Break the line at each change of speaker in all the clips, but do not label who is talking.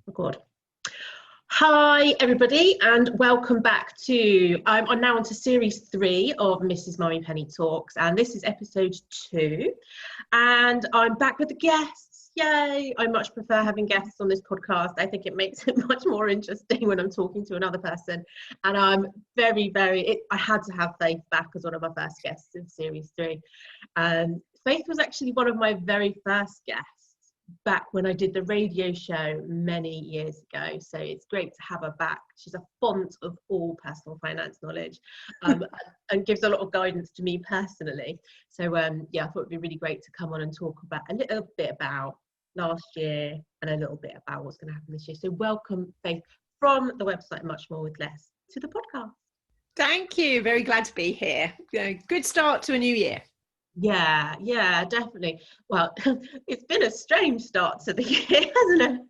Record. Hi everybody and welcome back to I'm now on to series 3 of Mrs. Mummypenny Talks, and this is episode 2 and I'm back with the guests. Yay! I much prefer having guests on this podcast. I think it makes it much more interesting when I'm talking to another person, and I'm I had to have Faith back as one of my first guests in series 3. Faith was actually one of my very first guests back when I did the radio show many years ago, so it's great to have her back. She's a font of all personal finance knowledge, and gives a lot of guidance to me personally. So yeah, I thought it'd be really great to come on and talk about a little bit about last year and a little bit about what's going to happen this year. So welcome, Faith, from the website Much More with Less to the podcast.
Thank you, very glad to be here. Good start to a new year.
Yeah, definitely. Well, it's been a strange start to the year, hasn't it?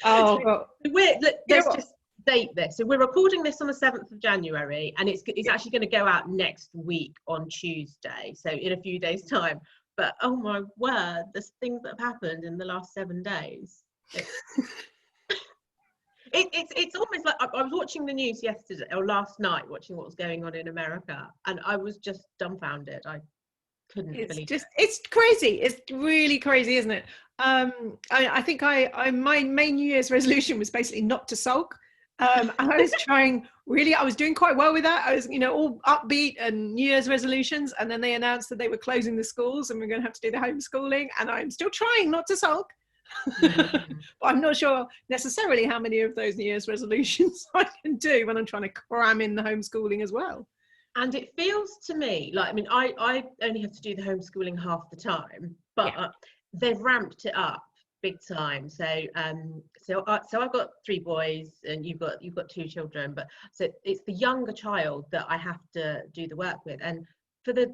Oh,
Let's just date this. So we're recording this on the 7th of January, and it's actually going to go out next week on Tuesday, so in a few days' time. But oh my word, there's things that have happened in the last 7 days. It's almost like I was watching the news yesterday or last night, watching what was going on in America, and I was just dumbfounded. I couldn't believe it.
It's crazy. It's really crazy, isn't it? I think my main New Year's resolution was basically not to sulk. And I was doing quite well with that. I was, all upbeat and New Year's resolutions. And then they announced that they were closing the schools and we're going to have to do the homeschooling. And I'm still trying not to sulk. But I'm not sure necessarily how many of those New Year's resolutions I can do when I'm trying to cram in the homeschooling as well.
And it feels to me like, I only have to do the homeschooling half the time, but they've ramped it up big time. So I've got 3 boys and you've got 2 children, but so it's the younger child that I have to do the work with. And for the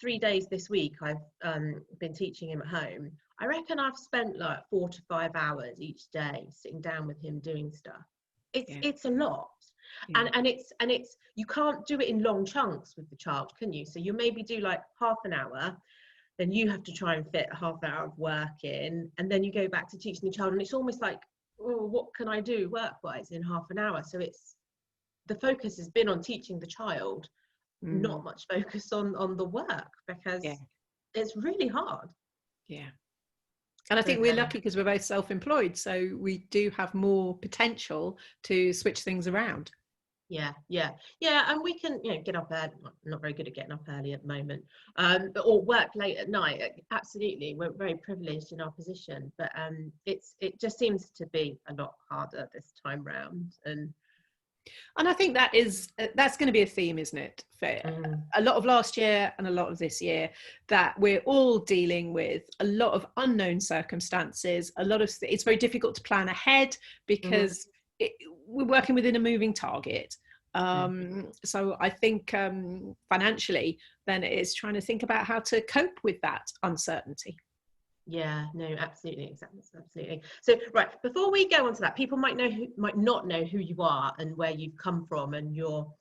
3 days this week I've been teaching him at home, I reckon I've spent like 4 to 5 hours each day sitting down with him doing stuff. It's a lot. Yeah. And it's you can't do it in long chunks with the child, can you? So you maybe do like half an hour, then you have to try and fit a half hour of work in, and then you go back to teaching the child, and it's almost like, oh, what can I do work-wise in half an hour? So it's the focus has been on teaching the child, not much focus on the work, because it's really hard.
Yeah. And I think we're lucky because we're both self-employed, so we do have more potential to switch things around.
Yeah, and we can, get up early. I'm not very good at getting up early at the moment, or work late at night. Absolutely, we're very privileged in our position, but it just seems to be a lot harder this time round. And
I think that's going to be a theme, isn't it? For a lot of last year and a lot of this year, that we're all dealing with a lot of unknown circumstances. It's very difficult to plan ahead because we're working within a moving target. So I think financially, then it's trying to think about how to cope with that uncertainty.
Yeah, no, absolutely. So right, before we go on to that, people might not know who you are and where you've come from and your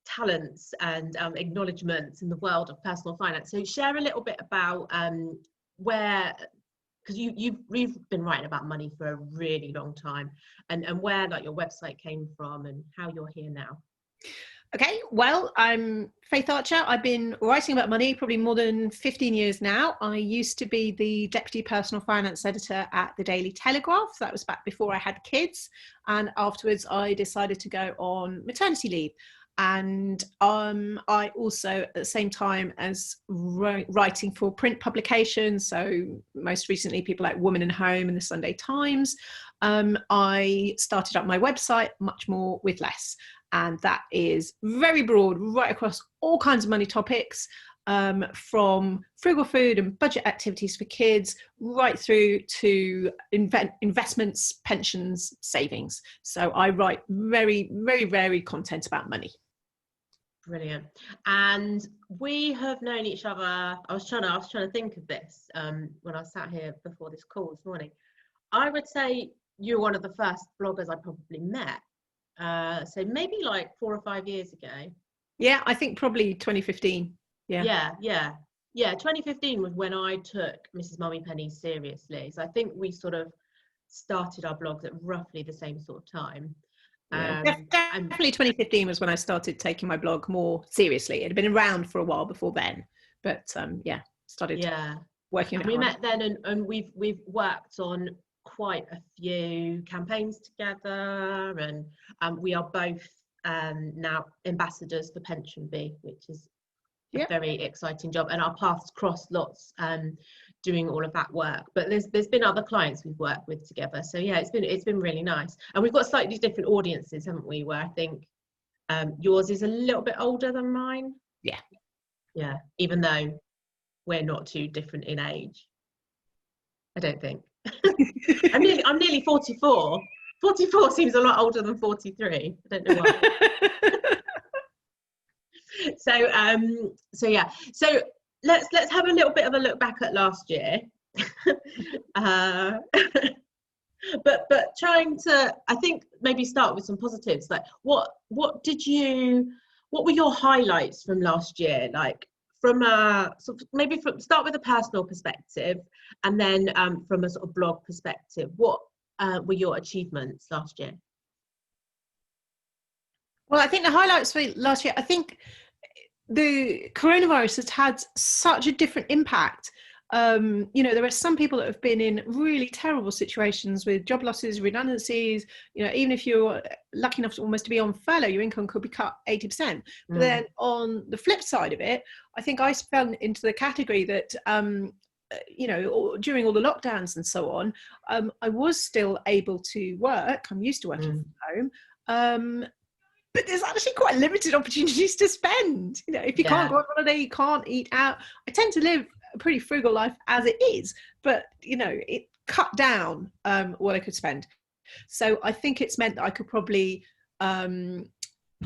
talents and acknowledgements in the world of personal finance. So share a little bit about where, because you've been writing about money for a really long time, and where like your website came from and how you're here now.
Okay, well, I'm Faith Archer. I've been writing about money probably more than 15 years now. I used to be the deputy personal finance editor at the Daily Telegraph. That was back before I had kids. And afterwards, I decided to go on maternity leave. And I also, at the same time as writing for print publications, so most recently people like Woman and Home and the Sunday Times, I started up my website, Much More with Less. And that is very broad, right across all kinds of money topics, from frugal food and budget activities for kids, right through to investments, pensions, savings. So I write very, very varied content about money.
Brilliant. And we have known each other. I was trying to think of this when I sat here before this call this morning. I would say you're one of the first bloggers I probably met. So maybe like 4 or 5 years ago.
Yeah, I think probably 2015.
Yeah. 2015 was when I took Mrs. Mummypenny seriously. So I think we sort of started our blogs at roughly the same sort of time.
Yeah,
And
definitely 2015 was when I started taking my blog more seriously. It had been around for a while before then, but yeah, started working on
and
it
we
hard.
met then, and we've worked on quite a few campaigns together, and we are both now ambassadors for Pension Bee, which is a very exciting job, and our paths crossed lots doing all of that work. But there's been other clients we've worked with together, so yeah, it's been really nice. And we've got slightly different audiences, haven't we, where I think yours is a little bit older than mine. Yeah, even though we're not too different in age, I don't think. I'm nearly 44. 44 seems a lot older than 43. I don't know why. So yeah, so let's have a little bit of a look back at last year. But trying to, I think, maybe start with some positives. Like what were your highlights from last year? Like from a sort of, maybe start with a personal perspective, and then from a sort of blog perspective, what were your achievements last year?
Well, I think the highlights for last year, I think the coronavirus has had such a different impact. There are some people that have been in really terrible situations with job losses, redundancies. Even if you're lucky enough to almost be on furlough, your income could be cut 80%. But then on the flip side of it, I think I fell into the category that during all the lockdowns and so on, I was still able to work. I'm used to working from home. But there's actually quite limited opportunities to spend. If you can't go on holiday, you can't eat out. I tend to live a pretty frugal life as it is, but it cut down what I could spend. So I think it's meant that I could probably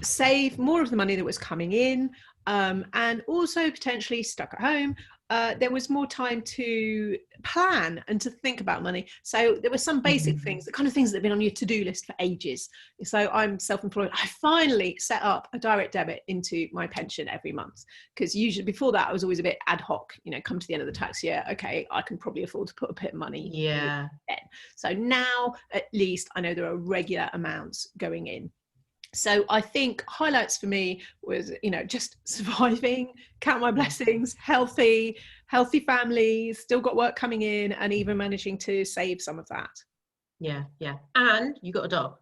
save more of the money that was coming in, and also potentially stuck at home. There was more time to plan and to think about money. So there were some basic things, the kind of things that have been on your to-do list for ages. So I'm self-employed. I finally set up a direct debit into my pension every month, because usually before that I was always a bit ad hoc. Come to the end of the tax year, okay, I can probably afford to put a bit of money in. So now at least I know there are regular amounts going in. So I think highlights for me was, just surviving, count my blessings, healthy family, still got work coming in, and even managing to save some of that.
Yeah. And you got a dog.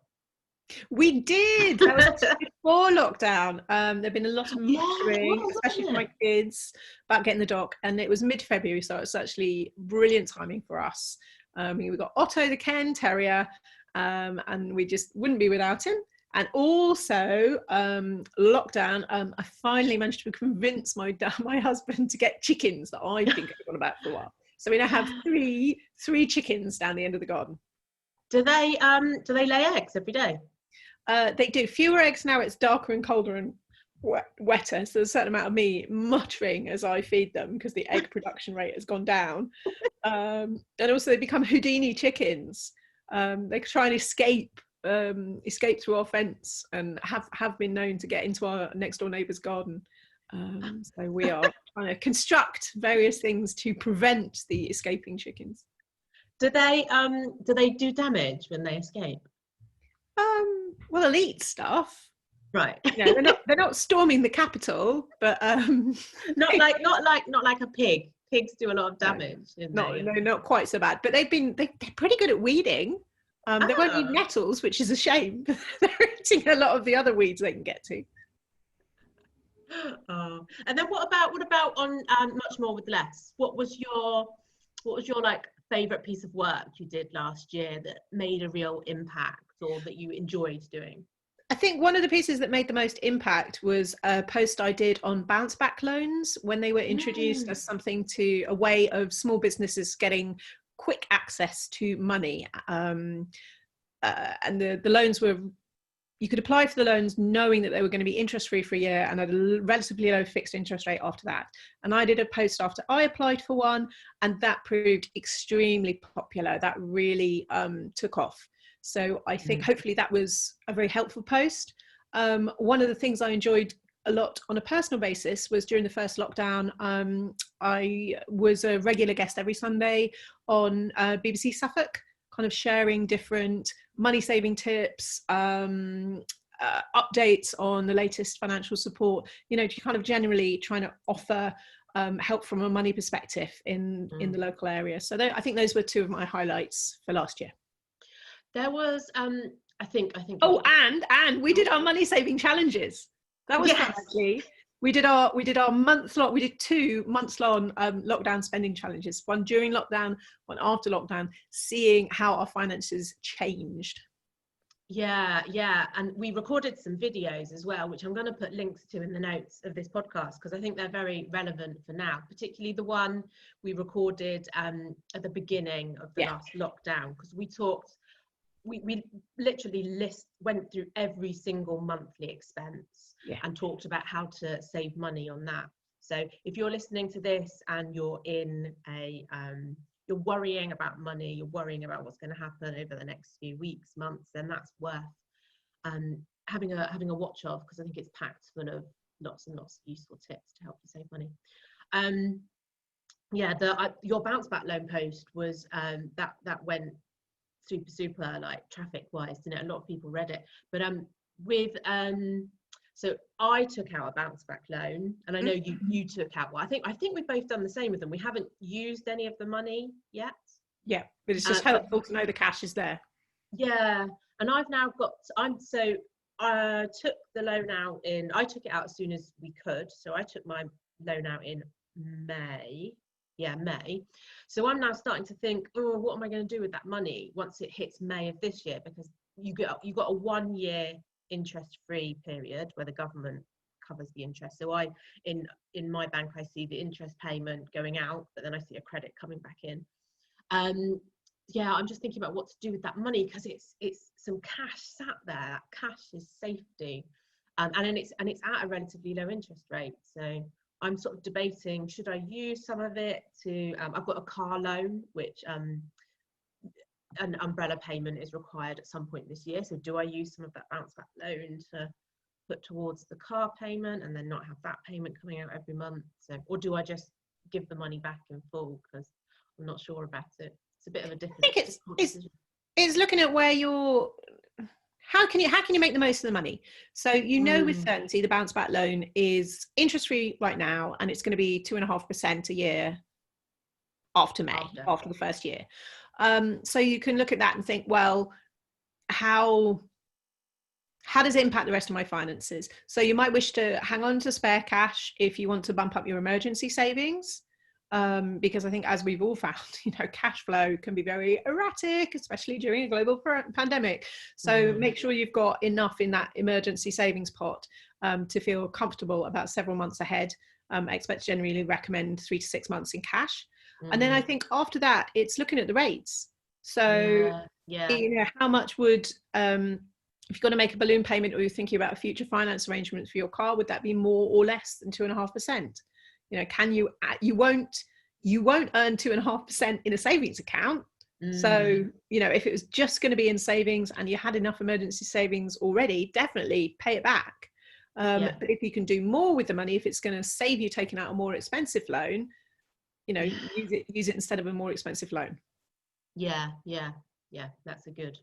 We did. That was before lockdown. There'd been a lot of muttering, especially for my kids, about getting the dog, and it was mid-February, so it's actually brilliant timing for us. We got Otto the Ken Terrier, and we just wouldn't be without him. And also lockdown, I finally managed to convince my husband to get chickens that I've been going on about for a while. So we now have three chickens down the end of the garden.
Do they lay eggs every day?
They do. Fewer eggs now. It's darker and colder and wetter. So there's a certain amount of me muttering as I feed them, because the egg production rate has gone down. And also they become Houdini chickens. They try and escape through our fence, and have been known to get into our next door neighbour's garden. So we are trying to construct various things to prevent the escaping chickens.
Do they do damage when they escape?
Well, they'll eat stuff.
Right.
They're not storming the capital, but
not like a pig. Pigs do a lot of damage.
No, not quite so bad. But they're pretty good at weeding. They won't eat nettles, which is a shame. They're eating a lot of the other weeds they can get to.
And then what about on Much More with Less? What was your like favourite piece of work you did last year that made a real impact, or that you enjoyed doing?
I think one of the pieces that made the most impact was a post I did on bounce back loans, when they were introduced as a way of small businesses getting quick access to money. And the loans were, you could apply for the loans knowing that they were going to be interest free for a year and at a relatively low fixed interest rate after that. And I did a post after I applied for one, and that proved extremely popular. That really took off. So I think hopefully that was a very helpful post. One of the things I enjoyed a lot on a personal basis was during the first lockdown, I was a regular guest every Sunday on BBC Suffolk. kind of sharing different money saving tips, updates on the latest financial support, to kind of generally trying to offer help from a money perspective in the local area. So I think those were two of my highlights for last year.
There was I think
and we did our money saving challenges. That was fun, actually. We did 2 months long lockdown spending challenges, one during lockdown, one after lockdown, seeing how our finances changed.
Yeah, and we recorded some videos as well, which I'm going to put links to in the notes of this podcast, because I think they're very relevant for now, particularly the one we recorded at the beginning of the last lockdown, because we literally went through every single monthly expense and talked about how to save money on that. So if you're listening to this and you're in you're worrying about money, you're worrying about what's going to happen over the next few weeks, months, then that's worth having a watch of, because I think it's packed full of lots and lots of useful tips to help you save money. Your bounce back loan post was that went super like traffic wise, didn't it? A lot of people read it, but so I took out a bounce back loan, and I know you took out one. I think we've both done the same with them. We haven't used any of the money yet. Yeah,
but it's just helpful to know the cash is there.
Yeah, and I've now got. I took the loan out I took it out as soon as we could. So I took my loan out in May. May. So I'm now starting to think, what am I going to do with that money once it hits May of this year? Because you got a 1 year interest-free period where the government covers the interest. So in my bank, I see the interest payment going out, but then I see a credit coming back in. I'm just thinking about what to do with that money, because it's some cash sat there. That cash is safety, and it's at a relatively low interest rate. So I'm sort of debating, should I use some of it to, I've got a car loan, which an umbrella payment is required at some point this year. So do I use some of that bounce back loan to put towards the car payment and then not have that payment coming out every month? So, or do I just give the money back in full? Because I'm not sure about it. It's a bit of a different.
I think it's looking at where how can you make the most of the money? So with certainty the bounce back loan is interest free right now, and it's going to be 2.5% a year after May, after the first year. So you can look at that and think, well, how does it impact the rest of my finances? So you might wish to hang on to spare cash if you want to bump up your emergency savings. Because I think, as we've all found, cash flow can be very erratic, especially during a global pandemic. So make sure you've got enough in that emergency savings pot to feel comfortable about several months ahead. Experts generally recommend 3 to 6 months in cash. And then I think after that, it's looking at the rates. So, how much would, if you're going to make a balloon payment or you're thinking about a future finance arrangement for your car, would that be more or less than 2.5%? You won't earn 2.5% in a savings account. So, if it was just going to be in savings and you had enough emergency savings already, definitely pay it back. But if you can do more with the money, if it's going to save you taking out a more expensive loan, use it instead of a more expensive loan. Yeah.
That's a good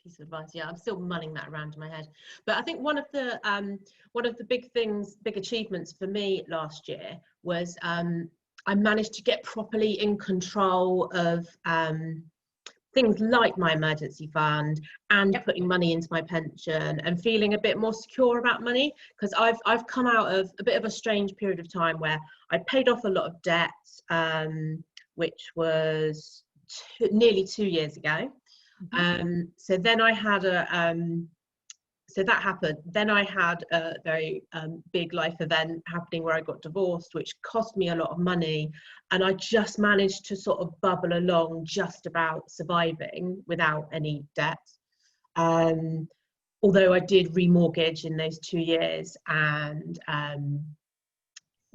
piece of advice. I'm still mulling that around in my head, but I think one of the big achievements for me last year was I managed to get properly in control of things like my emergency fund and putting money into my pension and feeling a bit more secure about money, because I've come out of a bit of a strange period of time where I paid off a lot of debt, which was nearly 2 years ago. So then I had so that happened. Then I had a very big life event happening where I got divorced, which cost me a lot of money. And I just managed to sort of bubble along, just about surviving without any debt. Although I did remortgage in those 2 years, and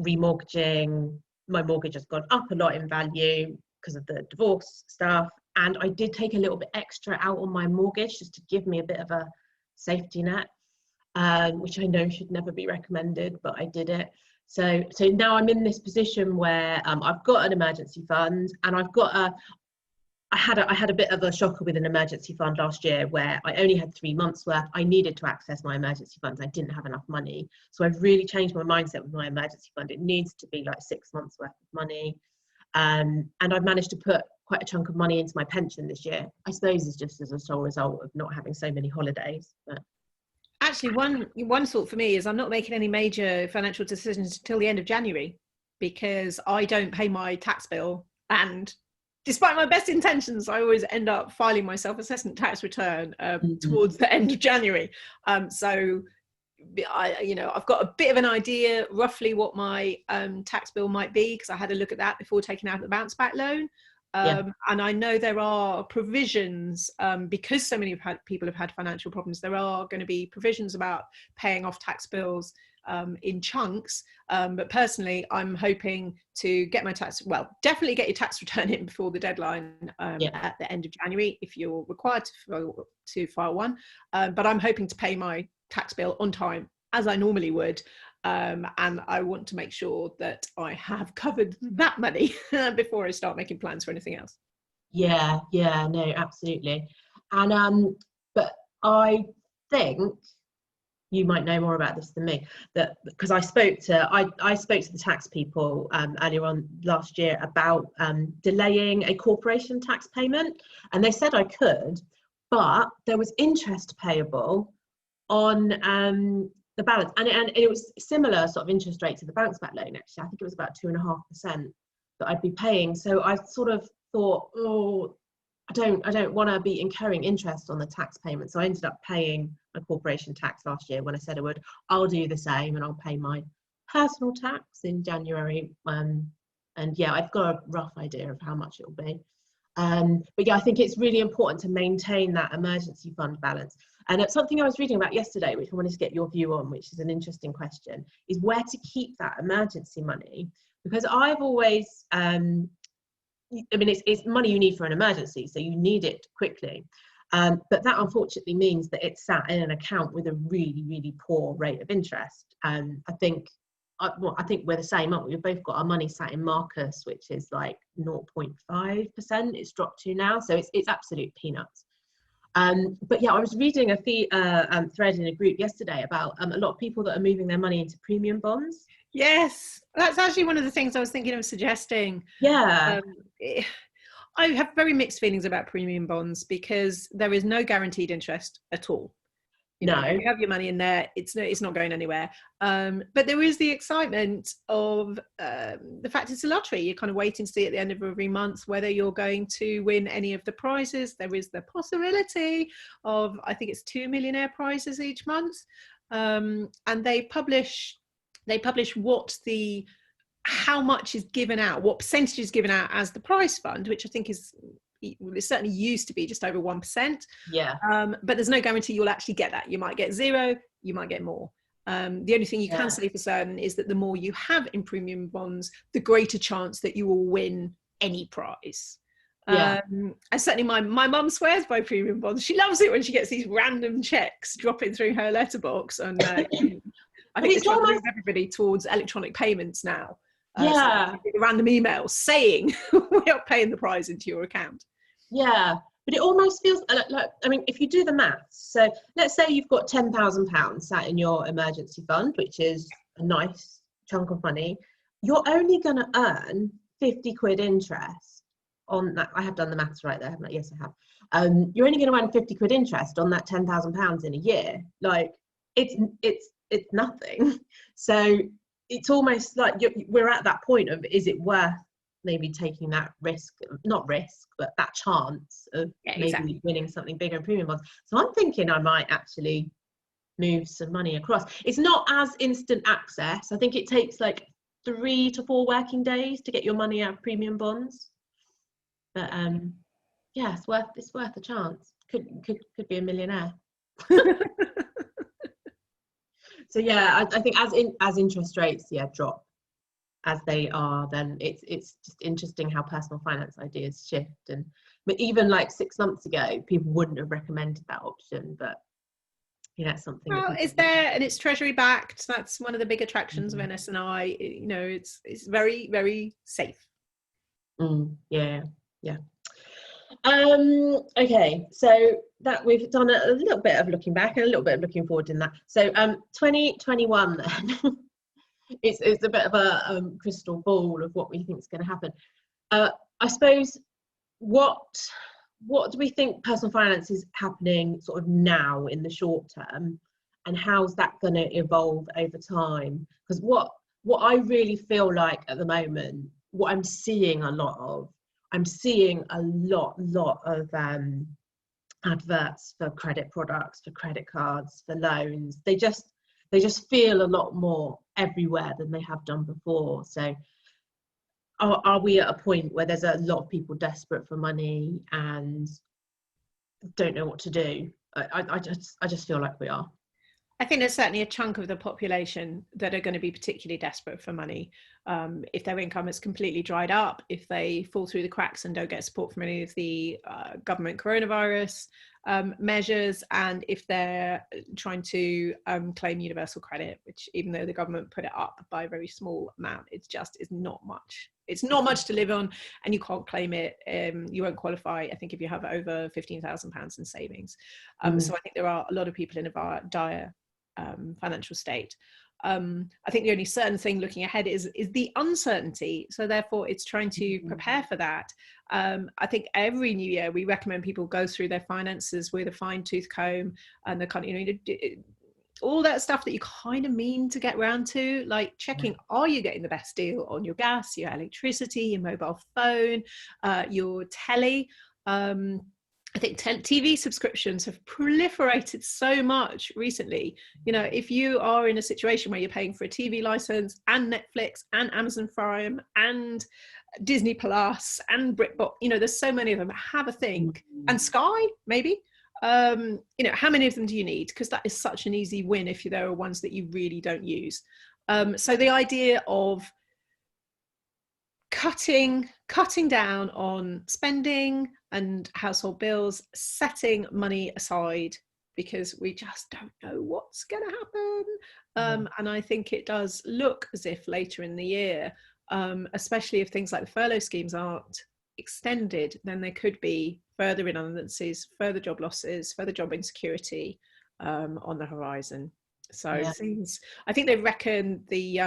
remortgaging, my mortgage has gone up a lot in value because of the divorce stuff. And I did take a little bit extra out on my mortgage just to give me a bit of a safety net, which I know should never be recommended, but I did it. So now I'm in this position where I've got an emergency fund, and I've got I had a bit of a shocker with an emergency fund last year where I only had 3 months worth. I needed to access my emergency funds. I didn't have enough money. So I've really changed my mindset with my emergency fund. It needs to be like 6 months worth of money. And I've managed to put quite a chunk of money into my pension this year. I suppose it's just as a sole result of not having so many holidays. But
Actually, one thought for me is I'm not making any major financial decisions until the end of January, because I don't pay my tax bill, and despite my best intentions, I always end up filing my self-assessment tax return towards the end of January. So I've got a bit of an idea roughly what my tax bill might be, because I had a look at that before taking out the bounce back loan. And I know there are provisions, because so many people have had financial problems, there are going to be provisions about paying off tax bills in chunks. But personally, I'm hoping to get my definitely get your tax return in before the deadline at the end of January, if you're required to file one. But I'm hoping to pay my tax bill on time, as I normally would. And I want to make sure that I have covered that money before I start making plans for anything else.
no, absolutely. And but I think you might know more about this than me, that because I spoke to the tax people earlier on last year about delaying a corporation tax payment, and they said I could, but there was interest payable on the balance, and it was similar sort of interest rate to the bounce back loan. Actually, I think it was about 2.5% that I'd be paying. So I sort of thought, I don't want to be incurring interest on the tax payment. So I ended up paying my corporation tax last year when I said I would. I'll do the same, and I'll pay my personal tax in January. And yeah, I've got a rough idea of how much it'll be. But yeah, I think it's really important to maintain that emergency fund balance. And it's something I was reading about yesterday, which I wanted to get your view on, which is an interesting question, is where to keep that emergency money. Because I've always, it's money you need for an emergency, so you need it quickly. But that unfortunately means that it's sat in an account with a really, really poor rate of interest. I think we're the same, aren't we? We've both got our money sat in Marcus, which is like 0.5%. It's dropped to now, so it's absolute peanuts. But yeah, I was reading a thread in a group yesterday about a lot of people that are moving their money into premium bonds.
Yes, that's actually one of the things I was thinking of suggesting.
Yeah.
I have very mixed feelings about premium bonds, because there is no guaranteed interest at all. You have your money in there, it's not going anywhere. But there is the excitement of the fact it's a lottery. You're kind of waiting to see at the end of every month whether you're going to win any of the prizes. There is the possibility of, I think it's 2 millionaire prizes each month. And they publish how much is given out, what percentage is given out as the prize fund, which I think is, it certainly used to be just over 1%.
Yeah.
But there's no guarantee you'll actually get that. You might get 0, you might get more. The only thing you can say for certain is that the more you have in premium bonds, the greater chance that you will win any prize. And certainly my mum swears by premium bonds. She loves it when she gets these random checks dropping through her letterbox. And I think it's trying to move everybody towards electronic payments now. So random emails saying we are paying the prize into your account.
Yeah, but it almost feels like, I mean, if you do the maths, so let's say you've got £10,000 sat in your emergency fund, which is a nice chunk of money, you're only going to earn 50 quid interest on that. I have done the maths right there, haven't I? Yes, I have. You're only going to earn 50 quid interest on that £10,000 in a year. Like, it's nothing. So it's almost like we're at that point of, is it worth maybe taking that risk, not risk, but that chance of maybe winning something bigger in premium bonds. So I'm thinking I might actually move some money across. It's not as instant access. I think it takes like 3 to 4 working days to get your money out of premium bonds. But yeah, it's worth a chance. Could be a millionaire. So yeah, I think as interest rates drop as they are, then it's just interesting how personal finance ideas shift. But even like 6 months ago, people wouldn't have recommended that option. But it's something.
Well, it's there, and it's treasury backed. That's one of the big attractions of NS&I. It's very, very safe.
Yeah. Okay, so that we've done a little bit of looking back and a little bit of looking forward in that. So 2021 then. It's a bit of a crystal ball of what we think is going to happen. I suppose what do we think personal finance is happening sort of now in the short term, and how's that going to evolve over time? Because what I really feel like at the moment, what I'm seeing a lot of, I'm seeing a lot of adverts for credit products, for credit cards, for loans. They just feel a lot more everywhere than they have done before. So are we at a point where there's a lot of people desperate for money and don't know what to do? I just feel like we are.
I think there's certainly a chunk of the population that are going to be particularly desperate for money. If their income is completely dried up, if they fall through the cracks and don't get support from any of the government coronavirus measures, and if they're trying to claim universal credit, which even though the government put it up by a very small amount, it's not much. It's not much to live on, and you can't claim it. You won't qualify, I think, if you have over £15,000 in savings. So I think there are a lot of people in a dire financial state. I think the only certain thing looking ahead is the uncertainty. So therefore, it's trying to prepare for that. I think every new year we recommend people go through their finances with a fine-tooth comb and the kind of, all that stuff that you kind of mean to get round to, like checking, are you getting the best deal on your gas, your electricity, your mobile phone, your telly? I think TV subscriptions have proliferated so much recently. If you are in a situation where you're paying for a TV license and Netflix and Amazon Prime and Disney Plus and BritBox, there's so many of them. Have a think. And Sky, maybe. How many of them do you need? Because that is such an easy win if there are ones that you really don't use. So the idea of cutting down on spending and household bills, setting money aside, because we just don't know what's going to happen. And I think it does look as if later in the year, especially if things like the furlough schemes aren't extended, then there could be further redundancies, further job losses, further job insecurity on the horizon. So I think they reckon the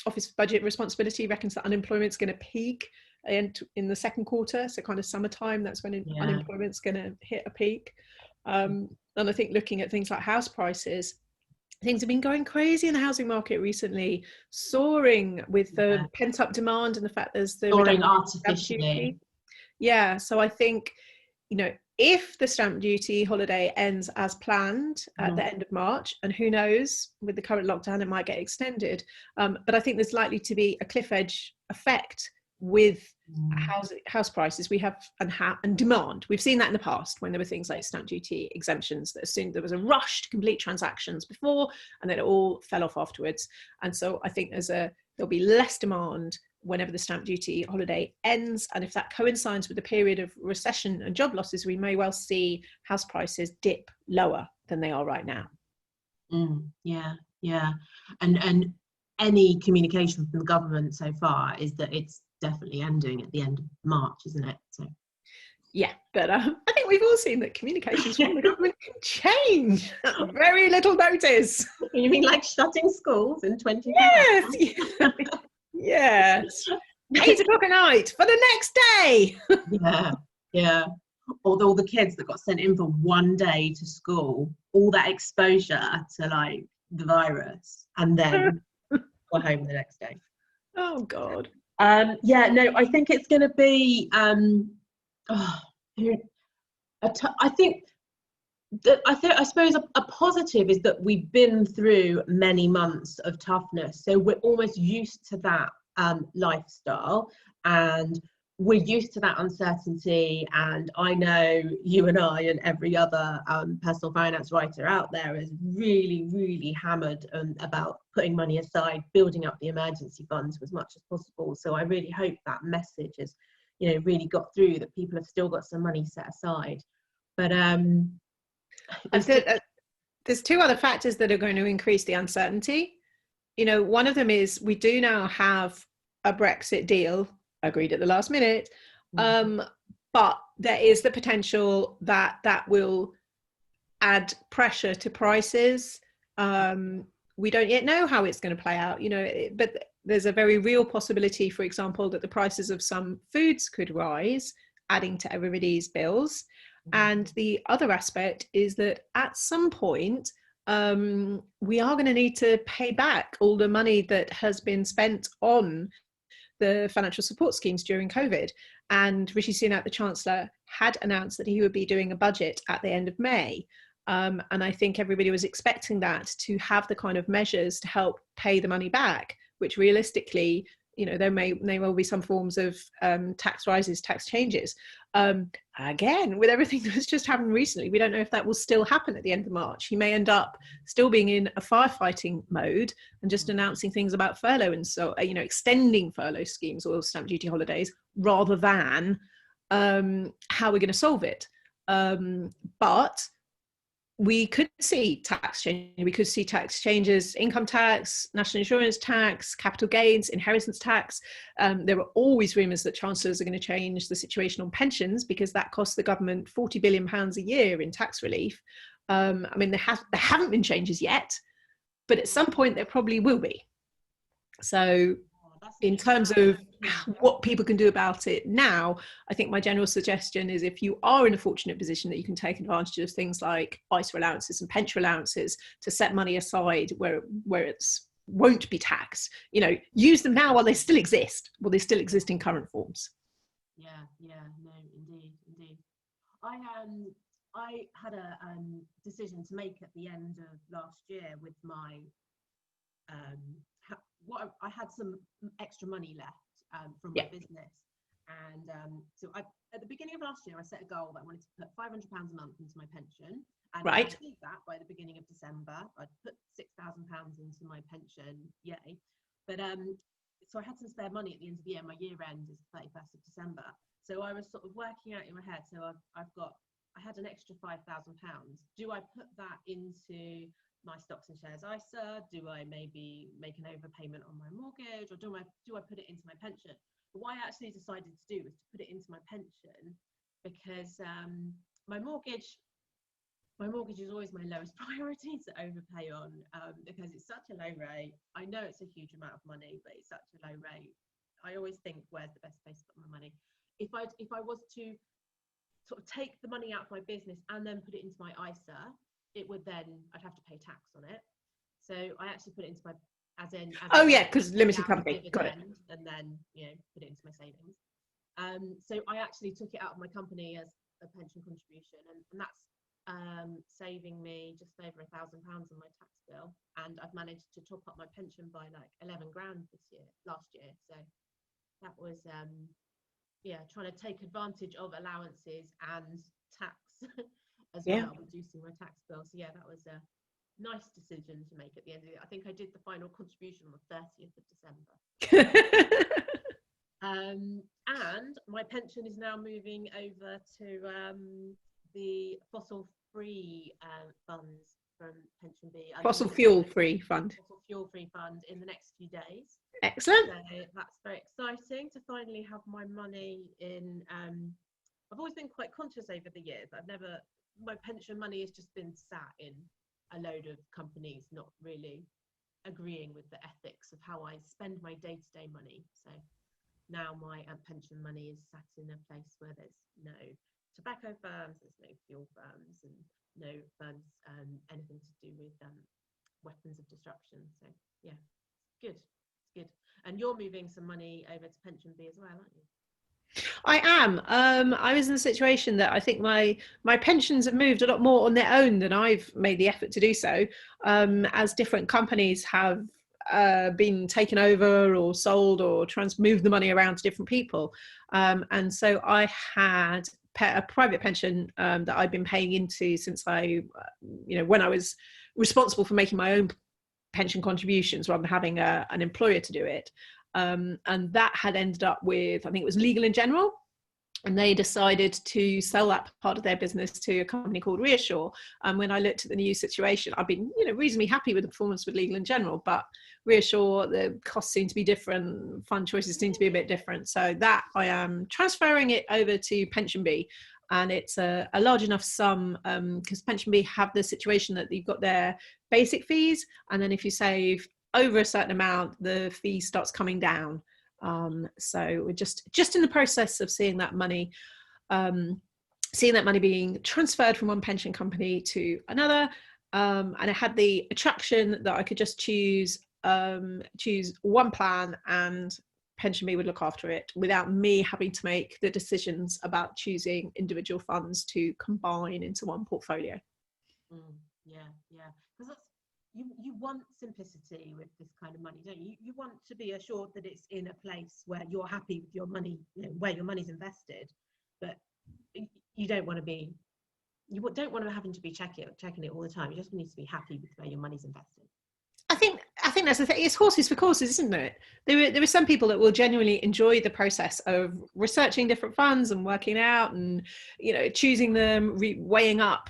Office for Budget Responsibility reckons that unemployment's going to peak in the second quarter, so kind of summertime. That's when unemployment's going to hit a peak. And I think looking at things like house prices, things have been going crazy in the housing market recently, soaring with the pent-up demand and the fact there's the
soaring artificially.
Yeah, so I think, if the stamp duty holiday ends as planned at the end of March, and who knows, with the current lockdown, it might get extended. But I think there's likely to be a cliff edge effect with house prices. We have and demand. We've seen that in the past when there were things like stamp duty exemptions that assumed there was a rush to complete transactions before, and then it all fell off afterwards. And so I think there'll be less demand whenever the stamp duty holiday ends, and if that coincides with the period of recession and job losses, we may well see house prices dip lower than they are right now.
And any communication from the government so far is that it's definitely ending at the end of March, isn't it? So
but I think we've all seen that communications from the government can change at very little notice.
You mean like shutting schools in 20?
Yes. 8 o'clock at night for the next day.
Or all the kids that got sent in for one day to school, all that exposure to like the virus, and then we're home the next day.
Oh God.
I think it's going to be. I suppose a positive is that we've been through many months of toughness, so we're almost used to that lifestyle, and we're used to that uncertainty. And I know you and I and every other personal finance writer out there is really, really hammered about putting money aside, building up the emergency funds as much as possible. So I really hope that message has, really got through, that people have still got some money set aside. But
there's two other factors that are going to increase the uncertainty. One of them is we do now have a Brexit deal agreed at the last minute, but there is the potential that that will add pressure to prices. We don't yet know how it's going to play out, but there's a very real possibility, for example, that the prices of some foods could rise, adding to everybody's bills. And the other aspect is that at some point, we are going to need to pay back all the money that has been spent on the financial support schemes during COVID. And Rishi Sunak, the Chancellor, had announced that he would be doing a budget at the end of May. And I think everybody was expecting that to have the kind of measures to help pay the money back, which realistically, there may well be some forms of tax rises, tax changes. Again, with everything that's just happened recently, we don't know if that will still happen at the end of March. He may end up still being in a firefighting mode and just announcing things about furlough and so, extending furlough schemes or stamp duty holidays rather than how we're going to solve it. But we could see tax change. We could see tax changes, income tax, national insurance tax, capital gains, inheritance tax. There are always rumours that chancellors are going to change the situation on pensions because that costs the government £40 billion a year in tax relief. There haven't been changes yet, but at some point there probably will be. So in terms of what people can do about it now, I think my general suggestion is if you are in a fortunate position that you can take advantage of things like ISA allowances and pension allowances to set money aside where it won't be taxed, use them now while they still exist, in current forms.
No, indeed. I had a decision to make at the end of last year with my I had some extra money left from my business, and so at the beginning of last year I set a goal that I wanted to put £500 a month into my pension, and I achieved that by the beginning of December. I'd put £6,000 into my pension, yay! But so I had some spare money at the end of the year. My year end is 31st of December, so I was sort of working out in my head. So I had an extra £5,000. Do I put that into my stocks and shares ISA? Do I maybe make an overpayment on my mortgage, or do I put it into my pension? But what I actually decided to do was to put it into my pension because my mortgage is always my lowest priority to overpay on because it's such a low rate. I know it's a huge amount of money, but it's such a low rate. I always think, where's the best place to put my money? If I was to sort of take the money out of my business and then put it into my ISA, I'd have to pay tax on it. So I actually put it into my, because
limited company, got it.
And then, put it into my savings. So I actually took it out of my company as a pension contribution, and that's saving me just over £1,000 on my tax bill. And I've managed to top up my pension by like 11 grand last year. So that was, trying to take advantage of allowances and tax as well, reducing my tax bill. So that was a nice decision to make at the end of it. I think I did the final contribution on the 30th of December. And my pension is now moving over to the fossil-free funds from Pension B.
Fossil fuel-free fund.
Fossil fuel-free fund in the next few days.
Excellent.
So that's very exciting to finally have my money in. I've always been quite conscious over the years. My pension money has just been sat in a load of companies, not really agreeing with the ethics of how I spend my day-to-day money. So now my pension money is sat in a place where there's no tobacco firms, there's no fuel firms, and no firms anything to do with weapons of destruction. So it's good. And you're moving some money over to Pension B as well, aren't you?
I am. I was in a situation that I think my pensions have moved a lot more on their own than I've made the effort to do so, as different companies have been taken over or sold or moved the money around to different people. And so I had a private pension that I've been paying into since when I was responsible for making my own pension contributions rather than having an employer to do it. And that had ended up with, I think it was Legal & General, and they decided to sell that part of their business to a company called Reassure. And when I looked at the new situation, I've been, reasonably happy with the performance with Legal & General, but Reassure, the costs seem to be different, fund choices seem to be a bit different. So that I am transferring it over to PensionBee. And it's a large enough sum, because PensionBee have the situation that you've got their basic fees, and then if you save over a certain amount, the fee starts coming down. So we're just in the process of seeing that money being transferred from one pension company to another, and I had the attraction that I could just choose one plan, and PensionBee would look after it without me having to make the decisions about choosing individual funds to combine into one portfolio.
Yeah, because that's you want simplicity with this kind of money, don't you? You want to be assured that it's in a place where you're happy with your money, where your money's invested, but you don't want to be having to be checking it all the time. You just need to be happy with where your money's invested.
I think that's the thing. It's horses for courses, isn't it? There are some people that will genuinely enjoy the process of researching different funds and working out and choosing them, weighing up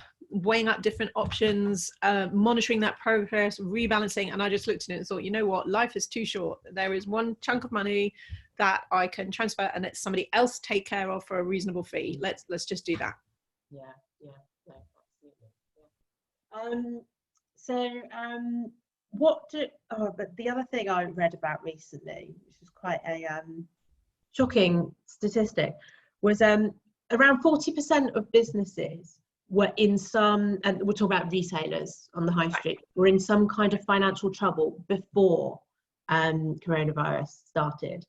different options, monitoring that progress, rebalancing. And I just looked at it and thought, you know what, life is too short. There is one chunk of money that I can transfer and let somebody else take care of for a reasonable fee. Let's just do that.
Yeah, absolutely. But the other thing I read about recently, which was quite a shocking statistic, was around 40% of businesses were in some, and we're talking about retailers on the high street, were in some kind of financial trouble before coronavirus started.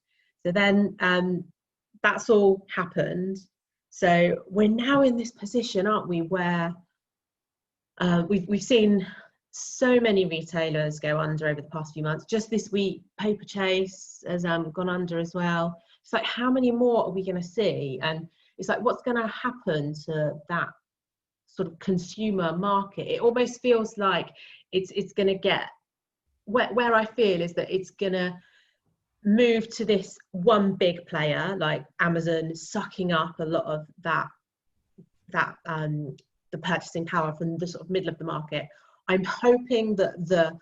So then that's all happened. So we're now in this position, aren't we, where we've seen so many retailers go under over the past few months. Just this week, Paperchase has gone under as well. It's like, how many more are we going to see? And it's like, what's going to happen to that sort of consumer market? It almost feels like it's going to get where I feel is that it's going to move to this one big player like Amazon sucking up a lot of that the purchasing power from the sort of middle of the market. I'm hoping that the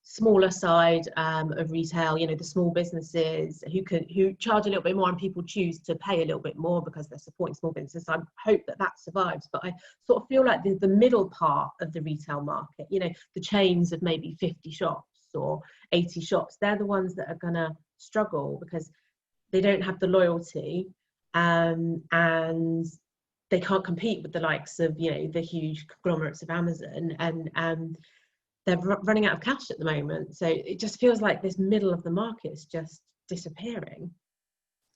smaller side of retail, the small businesses who charge a little bit more and people choose to pay a little bit more because they're supporting small businesses, I hope that survives. But I sort of feel like the middle part of the retail market, the chains of maybe 50 shops or 80 shops, they're the ones that are going to struggle because they don't have the loyalty and they can't compete with the likes of the huge conglomerates of Amazon, and they're running out of cash at the moment. So it just feels like this middle of the market is just disappearing.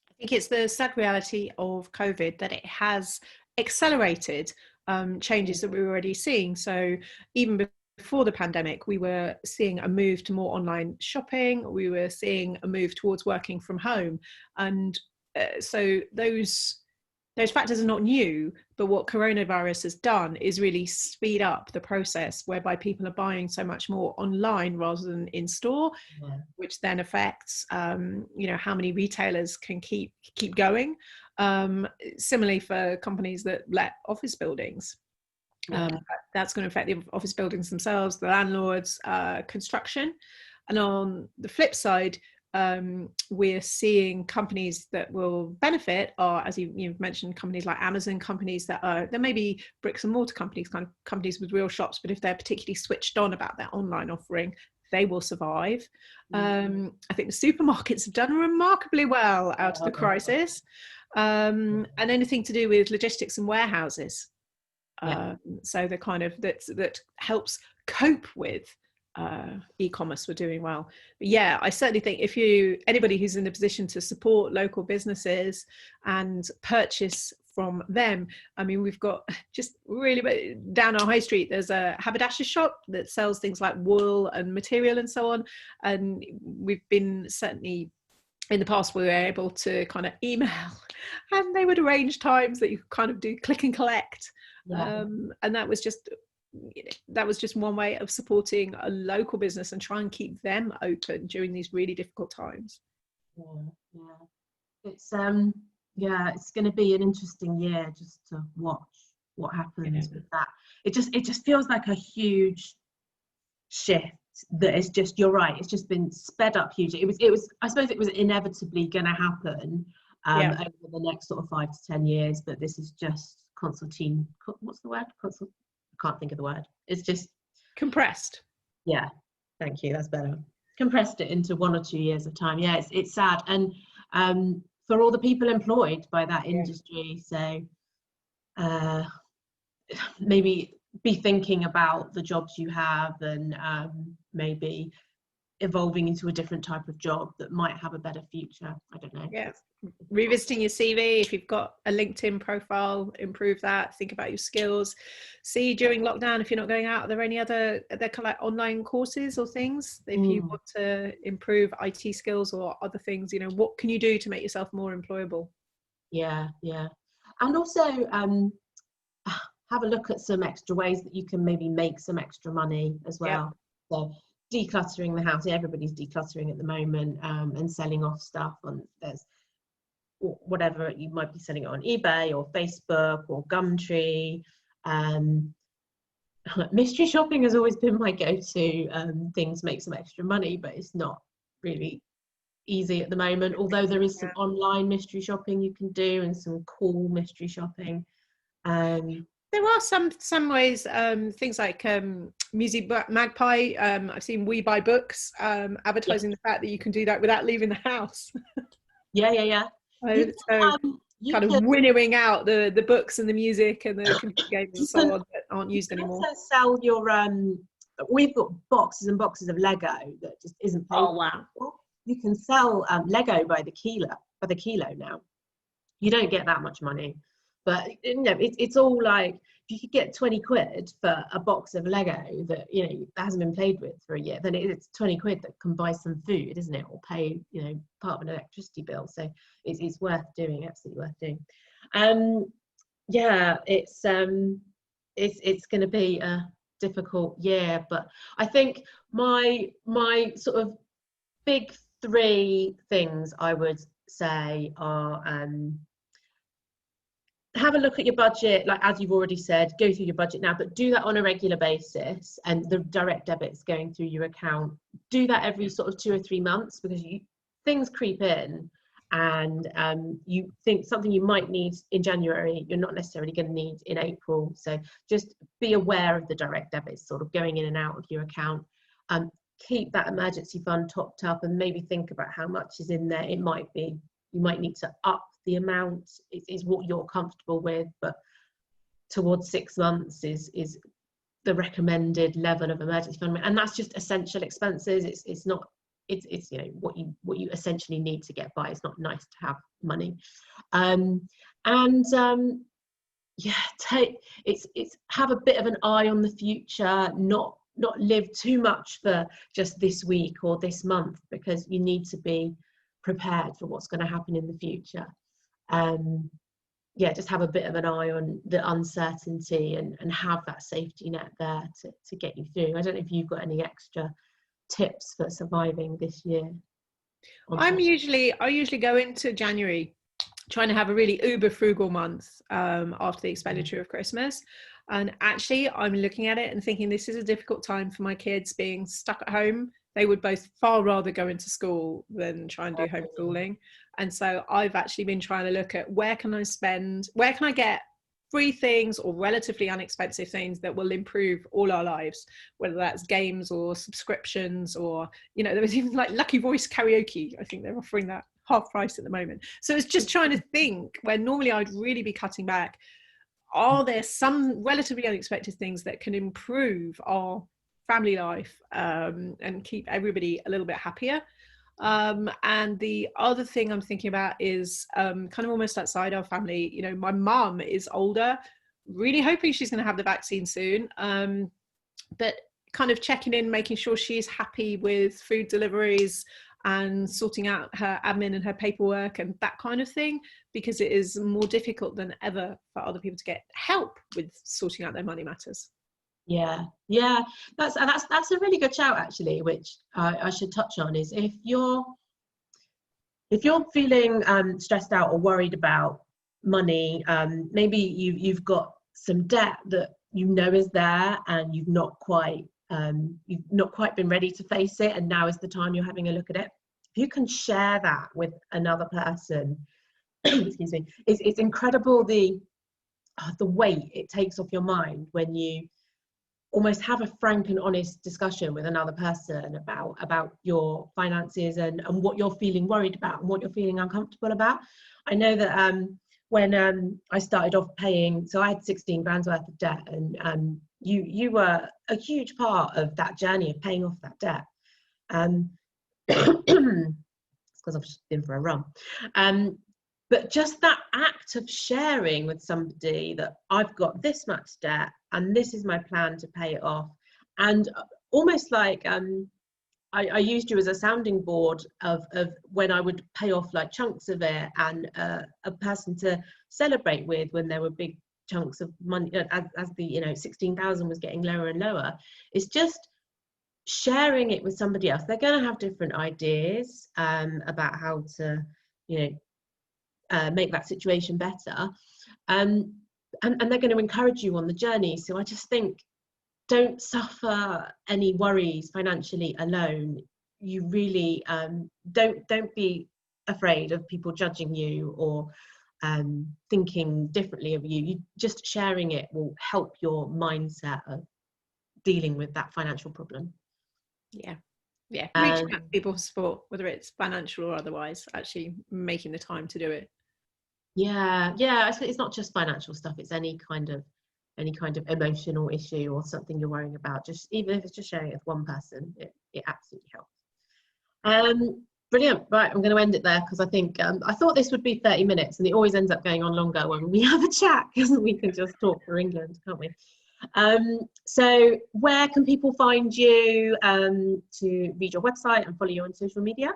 I think it's the sad reality of COVID that it has accelerated changes that we were already seeing. So even before the pandemic, we were seeing a move to more online shopping. We were seeing a move towards working from home, and so those factors are not new, but what coronavirus has done is really speed up the process whereby people are buying so much more online rather than in store, which then affects, how many retailers can keep going. Similarly for companies that let office buildings. That's going to affect the office buildings themselves, the landlords, construction. And on the flip side, we're seeing companies that will benefit are, as you've mentioned, companies like Amazon, companies that are, there may be bricks and mortar companies, kind of companies with real shops, but if they're particularly switched on about their online offering, they will survive. I think the supermarkets have done remarkably well out of the crisis, and anything to do with logistics and warehouses. So the kind of that helps cope with e-commerce were doing well. But yeah, I certainly think if anybody who's in the position to support local businesses and purchase from them, I mean, we've got just really down our high street, there's a haberdasher shop that sells things like wool and material and so on, and we've been certainly in the past we were able to kind of email and they would arrange times that you could kind of do click and collect. And that was just one way of supporting a local business and try and keep them open during these really difficult times.
It's Yeah, it's going to be an interesting year just to watch what happens with that. It just feels like a huge shift that is just, you're right, it's just been sped up hugely. It was I suppose it was inevitably going to happen over the next sort of 5 to 10 years, but this is just what's the word? I can't think of the word. It's just
compressed.
Yeah, thank you, that's better. Compressed it into 1 or 2 years of time. Yeah, it's sad, and for all the people employed by that industry. So maybe be thinking about the jobs you have, and maybe evolving into a different type of job that might have a better future. I don't know.
Yeah, revisiting your CV. If you've got a LinkedIn profile, improve that. Think about your skills. See, during lockdown, if you're not going out, are there any other like online courses or things if you want to improve IT skills or other things? You know, what can you do to make yourself more employable?
Yeah, and also have a look at some extra ways that you can maybe make some extra money as well. So decluttering the house. Everybody's decluttering at the moment, and selling off stuff on there's whatever, you might be selling it on eBay or Facebook or Gumtree. Mystery shopping has always been my go-to thing to make some extra money, but it's not really easy at the moment, although there is some online mystery shopping you can do and some cool mystery shopping.
There are some ways, things like Music Magpie. I've seen We Buy Books advertising the fact that you can do that without leaving the house.
Yeah.
Kind of winnowing out the books and the music and the computer games and so on that aren't used anymore.
Also sell your we've got boxes and boxes of Lego that just isn't paid.
Oh wow.
You can sell Lego by the kilo now. You don't get that much money, but you know, it's all like, if you could get 20 quid for a box of Lego that, you know, that hasn't been played with for a year, then it's 20 quid that can buy some food, isn't it? Or pay, you know, part of an electricity bill. So it's worth doing, absolutely worth doing. Yeah, it's going to be a difficult year, but I think my sort of big 3 things I would say are have a look at your budget, like as you've already said, go through your budget now, but do that on a regular basis, and the direct debits going through your account, do that every sort of 2 or 3 months, because things creep in, and you think something you might need in January, you're not necessarily going to need in April. So just be aware of the direct debits sort of going in and out of your account. Keep that emergency fund topped up, and maybe think about how much is in there. It might be, you might need to up the amount, is what you're comfortable with, but towards 6 months is the recommended level of emergency fund, and that's just essential expenses. It's not, it's you know, what you essentially need to get by. It's not nice to have money. It's have a bit of an eye on the future, not live too much for just this week or this month, because you need to be prepared for what's going to happen in the future. Just have a bit of an eye on the uncertainty, and have that safety net there to get you through. I don't know if you've got any extra tips for surviving this year.
I usually go into January trying to have a really uber frugal month after the expenditure of Christmas. And actually, I'm looking at it and thinking this is a difficult time for my kids being stuck at home. They would both far rather go into school than try and do homeschooling. And so I've actually been trying to look at where can I get free things or relatively inexpensive things that will improve all our lives, whether that's games or subscriptions, or, you know, there was even like Lucky Voice karaoke. I think they're offering that half price at the moment. So it's just trying to think, where normally I'd really be cutting back, are there some relatively unexpected things that can improve our family life and keep everybody a little bit happier? And the other thing I'm thinking about is kind of almost outside our family. You know, my mum is older, really hoping she's going to have the vaccine soon, but kind of checking in, making sure she's happy with food deliveries and sorting out her admin and her paperwork and that kind of thing, because it is more difficult than ever for other people to get help with sorting out their money matters.
Yeah, that's a really good shout, actually, which I should touch on, is if you're if you're feeling stressed out or worried about money, maybe you've got some debt that you know is there and you've not quite been ready to face it, and now is the time you're having a look at it. If you can share that with another person, excuse me, it's incredible the weight it takes off your mind when you almost have a frank and honest discussion with another person about your finances and what you're feeling worried about and what you're feeling uncomfortable about. I know that when I started off paying, so I had 16 grand's worth of debt, and you were a huge part of that journey of paying off that debt. It's because I've just been for a run. But just that act of sharing with somebody that I've got this much debt and this is my plan to pay it off, and almost like I used you as a sounding board of when I would pay off like chunks of it, and a person to celebrate with when there were big chunks of money as the 16,000 was getting lower and lower. It's just sharing it with somebody else. They're going to have different ideas about how to make that situation better, and they're going to encourage you on the journey. So I just think, don't suffer any worries financially alone. You really don't be afraid of people judging you or thinking differently of you. Just sharing it will help your mindset of dealing with that financial problem.
Reaching out to people for support, whether it's financial or otherwise, actually making the time to do it.
It's not just financial stuff, it's any kind of emotional issue or something you're worrying about. Just even if it's just sharing it with one person, it absolutely helps. Brilliant. Right, I'm going to end it there because I think I thought this would be 30 minutes and it always ends up going on longer when we have a chat, because we can just talk for England, can't we? So where can people find you to read your website and follow you on social media?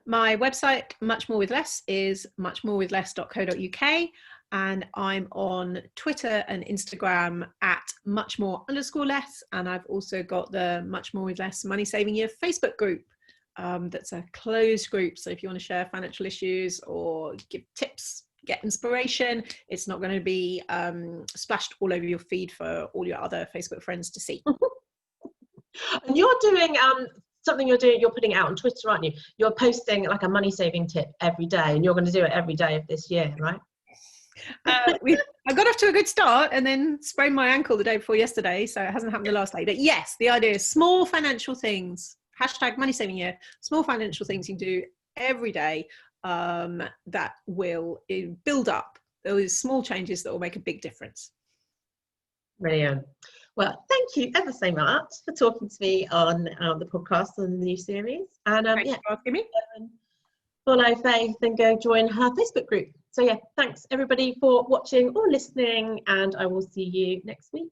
My website, Much More With Less, is muchmorewithless.co.uk, and I'm on Twitter and Instagram at muchmore_less, and I've also got the Much More With Less Money Saving Year Facebook group. That's a closed group, so if you want to share financial issues or give tips, get inspiration, it's not going to be splashed all over your feed for all your other Facebook friends to see.
And you're doing something you're putting out on Twitter, aren't you? You're posting like a money saving tip every day, and you're going to do it every day of this year, right?
I got off to a good start and then sprained my ankle the day before yesterday, so it hasn't happened the last day. But yes, the idea is small financial things, #money saving year, small financial things you can do every day that will build up. Those small changes that will make a big difference. Brilliant.
Well, thank you ever so much for talking to me on the podcast on the new series. And
Thanks for asking me.
Follow Faith and go join her Facebook group. So yeah, thanks everybody for watching or listening, and I will see you next week.